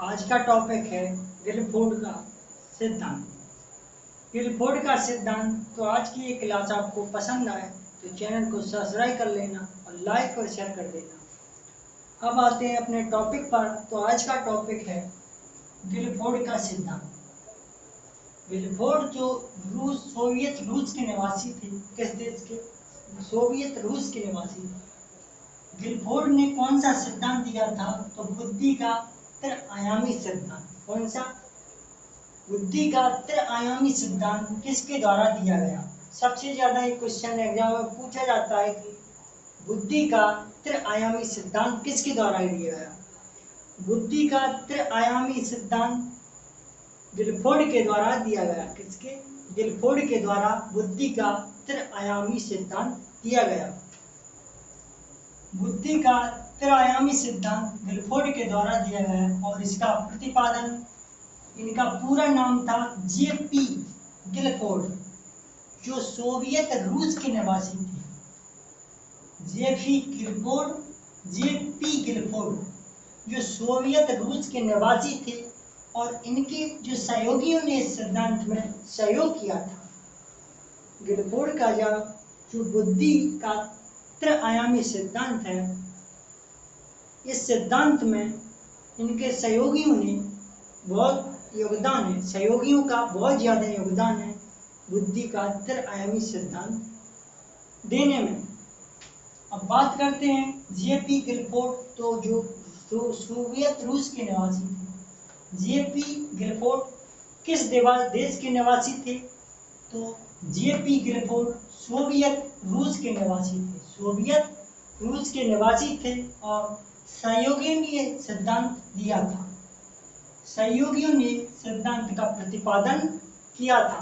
आज का टॉपिक है गिलफोर्ड का सिद्धांत। गिलफोर्ड का सिद्धांत। तो आज की ये क्लास आपको पसंद आए तो चैनल को सब्सक्राइब कर लेना और लाइक और शेयर कर देना। अब आते हैं अपने टॉपिक पर। तो आज का टॉपिक है गिलफोर्ड का सिद्धांत। गिलफोर्ड जो सोवियत रूस के निवासी थे। किस देश के? सोवियत रूस के निवासी थे। गिलफोर्ड ने कौन सा सिद्धांत दिया था? तो बुद्धि का त्रिआयामी सिद्धांत। कौन सा? बुद्धि का त्रिआयामी सिद्धांत किसके द्वारा दिया गया? सबसे ज्यादा एक क्वेश्चन एग्जाम में पूछा जाता है कि बुद्धि का त्रिआयामी सिद्धांत किसके द्वारा दिया गया? बुद्धि का त्रिआयामी सिद्धांत गिलफोर्ड के द्वारा दिया गया। किसके? गिलफोर्ड के द्वारा बुद्धि का त्रिआयामी सिद्धांत दिया गया। बुद्धि का त्रिआयामी सिद्धांत गिलफोर्ड के द्वारा दिया गया और इसका प्रतिपादन, इनका पूरा नाम था जेपी गिलफोर्ड, जो सोवियत रूस के निवासी थे। जेपी गिलफोर्ड जो सोवियत रूस के निवासी थे और इनके जो सहयोगियों ने इस सिद्धांत में सहयोग किया था। गिलफोर्ड का जो बुद्धि का त्रिआयामी सिद्धांत है, इस सिद्धांत में इनके सहयोगियों ने बहुत योगदान है। सहयोगियों का बहुत ज्यादा योगदान है बुद्धि का त्रिआयामी सिद्धांत देने में। अब बात करते हैं जेपी गिलफोर्ड। तो जो सोवियत रूस के निवासी थे। जेपी गिलफोर्ड किस देश के निवासी थे? तो जेपी गिलफोर्ड सोवियत रूस के निवासी थे। सोवियत रूस के निवासी थे और सहयोगियों ने यह सिद्धांत दिया था। सहयोगियों ने सिद्धांत का प्रतिपादन किया था।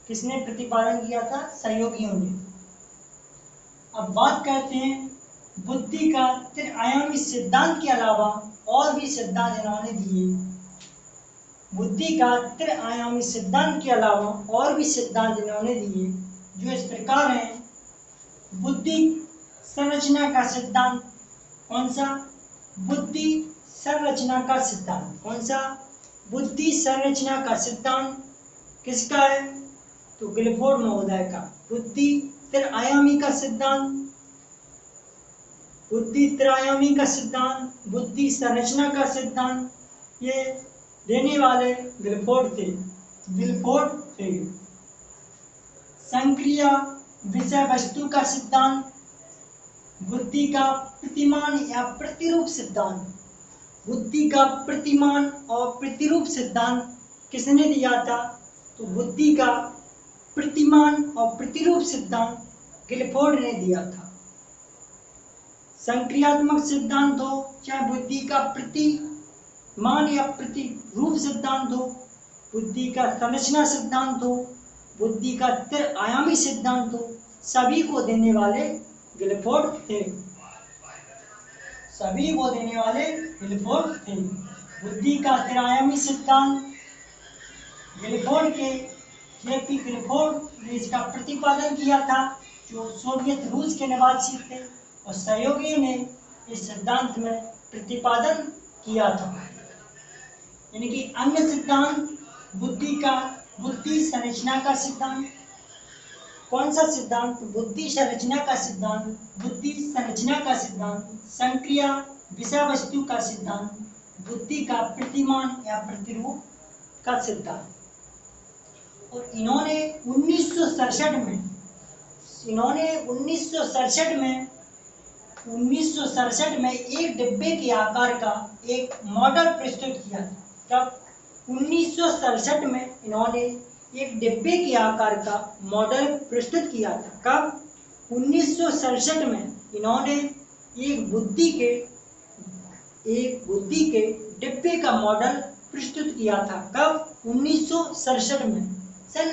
किसने प्रतिपादन किया था? सहयोगियों ने। अब बात करते हैं बुद्धि का त्रिआयामी सिद्धांत के अलावा और भी सिद्धांत इन्होंने दिए। बुद्धि का त्रिआयामी सिद्धांत के अलावा और भी सिद्धांत इन्होंने दिए जो इस प्रकार हैं। बुद्धि संरचना का सिद्धांत। कौन सा? बुद्धि संरचना का सिद्धांत। कौन सा? बुद्धि संरचना का सिद्धांत किसका है? तो गिलफोर्ड महोदय का। बुद्धि त्रिआयामी का सिद्धांत, बुद्धि त्रिआयामी का सिद्धांत, बुद्धि संरचना का सिद्धांत, ये देने वाले गिलफोर्ड थे। संक्रिया विषय वस्तु का सिद्धांत, बुद्धि का प्रतिमान या प्रतिरूप सिद्धांत। बुद्धि का प्रतिमान और प्रतिरूप सिद्धांत किसने दिया था? तो बुद्धि का प्रतिमान और प्रतिरूप सिद्धांत गिलफोर्ड ने दिया था। संक्रियात्मक सिद्धांत हो, चाहे बुद्धि का प्रतिमान या प्रतिरूप सिद्धांत हो, बुद्धि का संरचना सिद्धांत हो, बुद्धि का त्रिआयामी सिद्धांत हो, सभी को देने वाले गिलफोर्ड थे। सभी को देने वाले गिलफोर्ड थे। बुद्धि का त्रिआयामी सिद्धांत गिलफोर्ड के जेपी गिलफोर्ड ने इसका प्रतिपादन किया था, जो सोवियत रूस के निवासी थे और सहयोगियों ने इस सिद्धांत में प्रतिपादन किया था। यानी कि अन्य सिद्धांत बुद्धि संरचना का सिद्धांत। कौन सा सिद्धांत? बुद्धि संरचना का सिद्धांत। बुद्धि संरचना का सिद्धांत, संक्रिया विषय वस्तु का सिद्धांत, बुद्धि का प्रतिमान या प्रतिरूप का सिद्धांत। और इन्होंने 1967 में एक डिब्बे के आकार का एक मॉडल प्रस्तुत किया था। तब 1967 में इन्होंने एक डिब्बे के आकार का मॉडल प्रस्तुत किया था। कब? 1967 में इन्होंने एक बुद्धि के डिब्बे का मॉडल प्रस्तुत किया था। कब? 1967 में। सन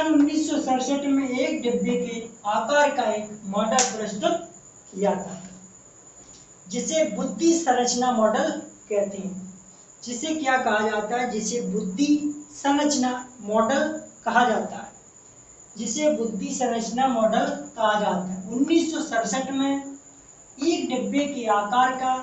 1967 में एक डिब्बे के आकार का एक मॉडल प्रस्तुत किया था, जिसे बुद्धि संरचना मॉडल कहते हैं। जिसे क्या कहा जाता है? जिसे बुद्धि संरचना मॉडल कहा जाता है। जिसे बुद्धि संरचना मॉडल कहा जाता है। 1967 में एक डिब्बे के आकार का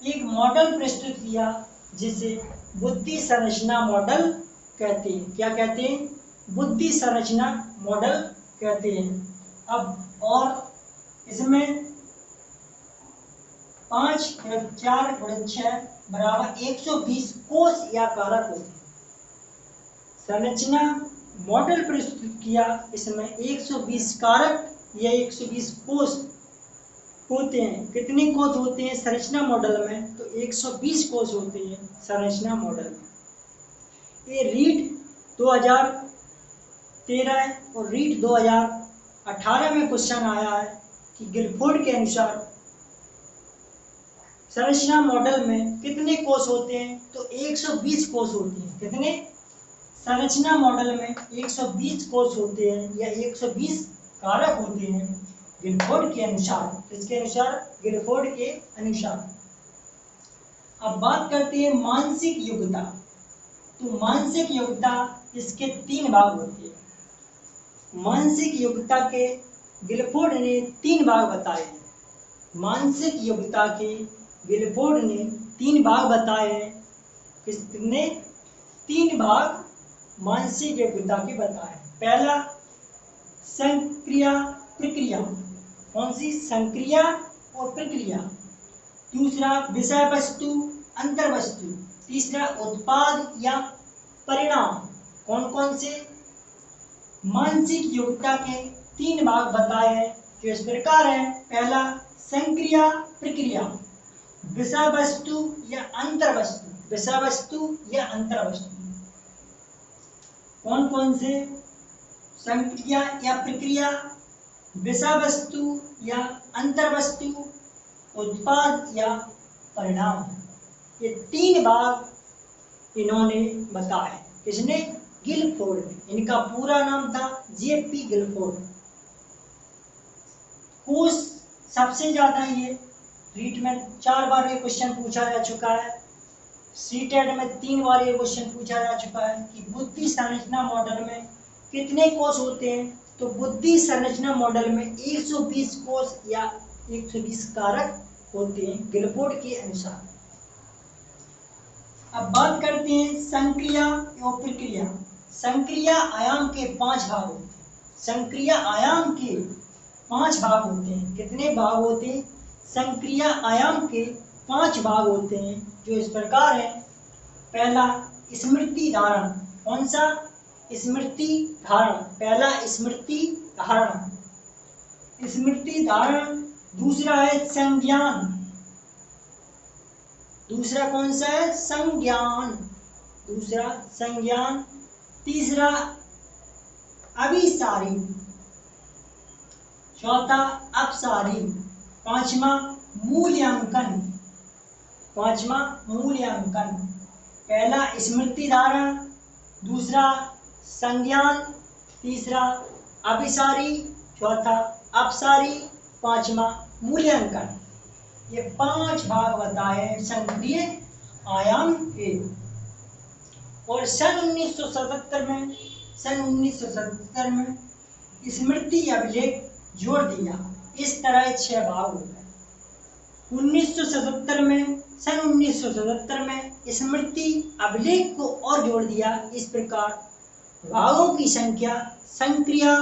एक मॉडल प्रस्तुत किया जिसे बुद्धि संरचना मॉडल कहते हैं। क्या कहते हैं? बुद्धि संरचना मॉडल कहते हैं। अब और इसमें 5 × 4 × 6 बराबर 120 कोष या कारक होते हैं। संरचना मॉडल प्रस्तुत किया, इसमें 120 कारक या 120 कोष होते हैं। कितने कोष होते हैं संरचना मॉडल में? तो 120 कोष होते हैं संरचना मॉडल में। ये रीट 2013 और रीट 2018 में क्वेश्चन आया है कि गिलफोर्ड के अनुसार संरचना मॉडल में कितने कोष होते हैं? तो 120 कोष होते हैं। कितने? संरचना मॉडल में 120 कोष होते हैं या 120 कारक होते हैं गिलफोर्ड के अनुसार। किसके अनुसार? गिलफोर्ड के अनुसार। अब बात करते हैं मानसिक योग्यता। तो मानसिक योग्यता इसके 3 भाग होते हैं। मानसिक योग्यता के गिलफोर्ड ने 3 भाग बताए हैं। मानसिक योग्यता के गिलफोर्ड ने 3 भाग बताए हैं। किसने? 3 भाग मानसिक योग्यता के बताए। पहला संक्रिया प्रक्रिया। कौन सी? संक्रिया और प्रक्रिया। दूसरा विषय वस्तु अंतर वस्तु। तीसरा उत्पाद या परिणाम। कौन कौन से? मानसिक योग्यता के 3 भाग बताए हैं जो इस प्रकार है। पहला संक्रिया प्रक्रिया, विषय वस्तु या अंतर वस्तु। विषय वस्तु या अंतर वस्तु। कौन कौन से? संक्रिया या प्रक्रिया, विषय वस्तु या अंतर वस्तु, उत्पाद या परिणाम। ये 3 भाग इन्होंने बताए। किसने? गिलफोर्ड ने। इनका पूरा नाम था जेपी गिलफोर्ड। कोष सबसे ज्यादा ये रीट में 4 बार ये क्वेश्चन पूछा जा चुका है। सीटेट में 3 बार ये क्वेश्चन पूछा जा चुका है कि बुद्धि संरचना मॉडल में कितने कोष होते हैं? तो बुद्धि संरचना मॉडल में 120 कोष या 120 कारक होते हैं गिलफोर्ड के अनुसार। अब बात करते हैं संक्रिया एवं प्रक्रिया। संक्रिया आयाम के 5 भाग होते हैं। संक्रिया आयाम के 5 भाग होते हैं। कितने भाग होते हैं? संक्रिया आयाम के 5 भाग होते हैं जो इस प्रकार है। पहला स्मृति धारण। कौन सा? स्मृति धारण। पहला स्मृति धारण, स्मृति धारण। दूसरा है संज्ञान। दूसरा कौन सा है? संज्ञान। दूसरा संज्ञान। तीसरा अभिसारी। चौथा अपसारी। पांचवा मूल्यांकन। पांचवा मूल्यांकन। पहला स्मृति धारण, दूसरा संज्ञान, तीसरा अभिसारी, चौथा अपसारी, पांचवा मूल्यांकन। ये 5 भाग बताए हैं संक्रिय आयाम के। और सन 1977 में स्मृति अभिलेख जोड़ दिया। इस तरह 6 भाग हो गए। 1977 में स्मृति अभिलेख को और जोड़ दिया। इस प्रकार भागों की संख्या संक्रिया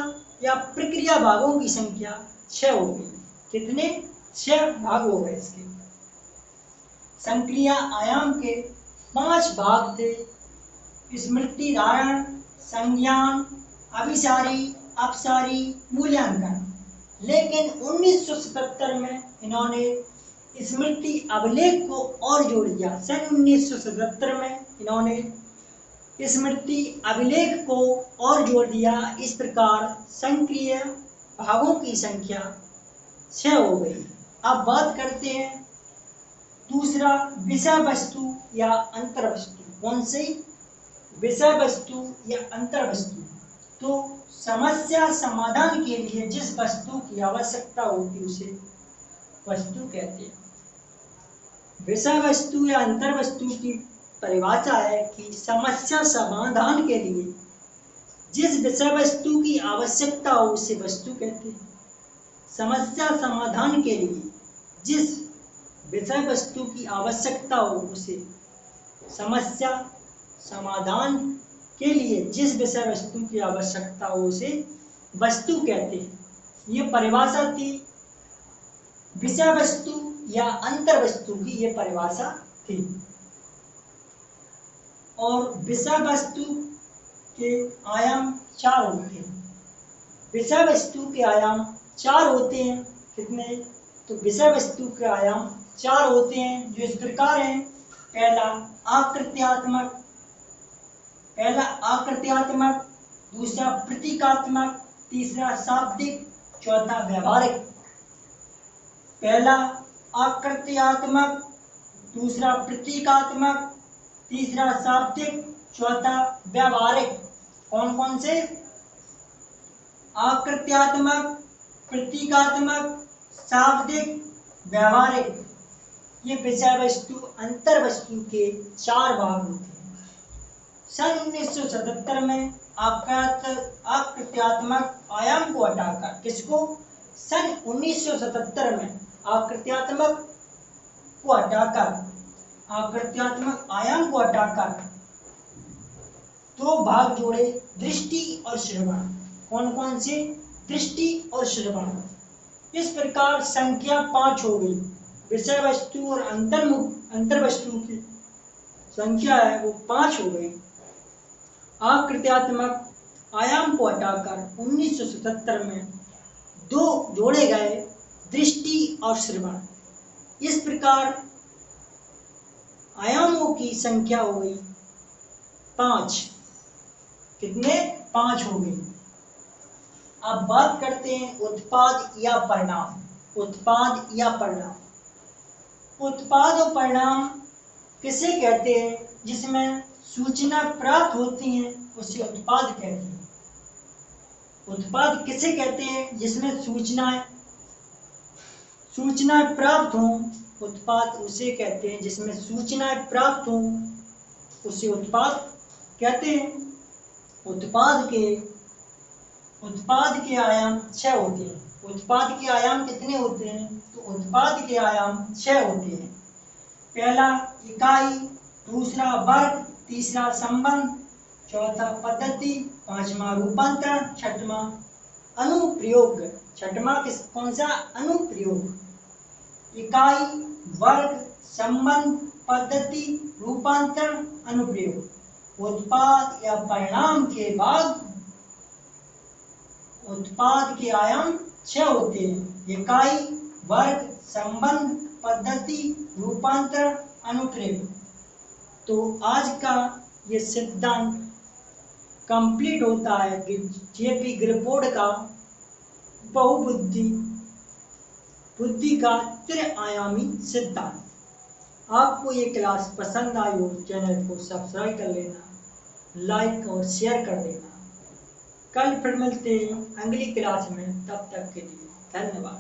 या प्रक्रिया भागों की संख्या 6 हो गई। कितने? 6 भाग हो गए इसके। संक्रिया आयाम के 5 भाग थे। स्मृति धारण, संज्ञान, अभिसारी, अपसारी, मूल्यांकन। लेकिन 1977 में इन्होंने स्मृति अभिलेख को और जोड़ दिया। सन 1977 में इन्होंने स्मृति अभिलेख को और जोड़ दिया। इस प्रकार संक्रिय भागों की संख्या 6 हो गई। अब बात करते हैं दूसरा विषय वस्तु या अंतर वस्तु। कौन सी? विषय वस्तु या अंतर वस्तु। तो समस्या समाधान के लिए जिस वस्तु की आवश्यकता होती है उसे वस्तु कहते हैं। विषय वस्तु या अंतर वस्तु की परिभाषा है कि समस्या समाधान के लिए जिस विषय वस्तु की आवश्यकता हो उसे वस्तु कहते हैं। समस्या समाधान के लिए जिस विषय वस्तु की आवश्यकता हो उसे समस्या समाधान के लिए जिस विषय वस्तु की आवश्यकता हो उसे वस्तु कहते हैं। ये परिभाषा थी विषय वस्तु या अंतर वस्तु की, ये परिभाषा थी। और विषय वस्तु के आयाम 4 होते हैं। विषय वस्तु के आयाम 4 होते हैं। कितने? तो विषय वस्तु के आयाम 4 होते हैं, जो इस प्रकार हैं। पहला आकृत्यात्मक, दूसरा प्रतीकात्मक, तीसरा शाब्दिक, चौथा व्यवहारिक। पहला आकृत्यात्मक, दूसरा प्रतीकात्मक, तीसरा शाब्दिक, चौथा व्यवहारिक। कौन कौन से? आकृत्यात्मक, प्रतीकात्मक, शाब्दिक, व्यवहारिक। ये विषय वस्तु अंतर वस्तु के 4 भाग होते हैं। सन 1977 में आकृत्यात्मक आयाम को हटाकर, किसको? सन 1977 में आकृत्यात्मक आयाम को हटाकर 2 भाग जोड़े, दृष्टि और श्रवण। कौन कौन से? दृष्टि और श्रवण। इस प्रकार संख्या 5 हो गई। विषय वस्तु और अंतर वस्तु की संख्या है वो 5 हो गई। आकृत्यात्मक आयाम को हटाकर 1977 में 2 जोड़े गए, दृष्टि और श्रवण। इस प्रकार आयामों की संख्या हो गई 5। कितने? 5 हो गई। अब बात करते हैं उत्पाद या परिणाम। उत्पाद या परिणाम। उत्पाद और परिणाम किसे कहते हैं? जिसमें सूचना प्राप्त होती है उसे उत्पाद कहते हैं। उत्पाद किसे कहते हैं? जिसमें सूचनाएं प्राप्त हों, उत्पाद उसे कहते हैं। जिसमें सूचनाएं प्राप्त हों उसे उत्पाद कहते हैं। उत्पाद के आयाम 6 होते हैं। उत्पाद के आयाम कितने होते हैं? तो उत्पाद के आयाम 6 होते हैं। पहला इकाई, दूसरा वर्ग, तीसरा संबंध, चौथा पद्धति, पांचवा रूपांतरण, छठवां अनुप्रयोग। कौन सा? अनुप्रयोग। इकाई, वर्ग, संबंध, पद्धति, रूपांतरण, अनुप्रयोग। उत्पाद या परिणाम के बाद उत्पाद के आयाम 6 होते हैं। इकाई, वर्ग, संबंध, पद्धति, रूपांतरण, अनुप्रयोग। तो आज का ये सिद्धांत कंप्लीट होता है कि जेपी ग्रिफोर्ड का बुद्धि का त्रिआयामी सिद्धांत। आपको ये क्लास पसंद आई हो, चैनल को सब्सक्राइब कर लेना, लाइक और शेयर कर देना। कल फिर मिलते हैं अगली क्लास में। तब तक के लिए धन्यवाद।